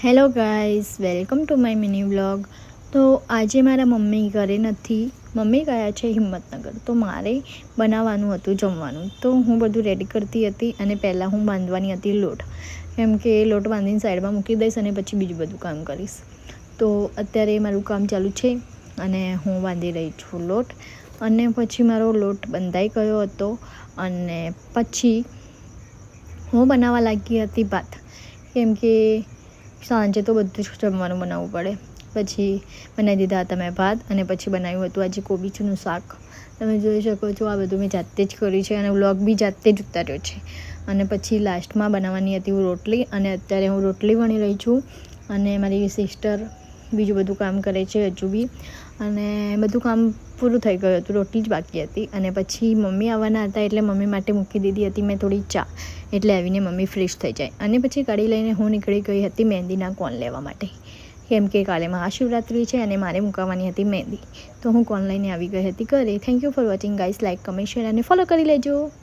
Hello guys, welcome to my mini vlog. તો આજે મારા મમ્મી ઘરે નથી. મમ્મી ગયા છે હિંમતનગર, તો મારે બનાવવાનું હતું જમવાનું. તો હું બધું રેડી કરતી હતી અને પહેલાં હું બાંધવાની હતી લોટ, કેમ કે લોટ બાંધીને સાઈડમાં મૂકી દઈશ અને પછી બીજું બધું કામ કરીશ. તો અત્યારે મારું કામ ચાલુ છે અને હું બાંધી રહી છું લોટ. અને પછી મારો લોટ બંધાઈ ગયો હતો અને પછી હું બનાવવા લાગી હતી ભાત, કેમ કે સાંજે તો બધું જ જમવાનું બનાવવું પડે. પછી બનાવી દીધા હતા મેં ભાત અને પછી બનાવ્યું હતું આજે કોબીજનું શાક. તમે જોઈ શકો છો આ બધું મેં જાતે જ કર્યું છે અને વ્લોગ બી જાતે જ ઉતાર્યો છે. અને પછી લાસ્ટમાં બનાવવાની હતી હું રોટલી, અને અત્યારે હું રોટલી વણી રહી છું અને મારી સિસ્ટર બીજું બધું કામ કરે છે હજુ બી. અને બધું કામ પૂરું થઈ ગયું હતું, રોટલી જ બાકી હતી. અને પછી મમ્મી આવવાના હતા એટલે મમ્મી માટે મૂકી દીધી હતી મેં થોડી ચા, એટલે આવીને મમ્મી ફ્રેશ થઈ જાય. અને પછી ગાડી લઈને હું નીકળી ગઈ હતી મહેંદીના કોન લેવા માટે, કેમ કે કાલે મહાશિવરાત્રિ છે અને મારે મૂકવાની હતી મહેંદી. તો હું કોન લઈને આવી ગઈ હતી ઘરે. Thank you for watching guys. Like, comment, share અને ફોલો કરી લેજો.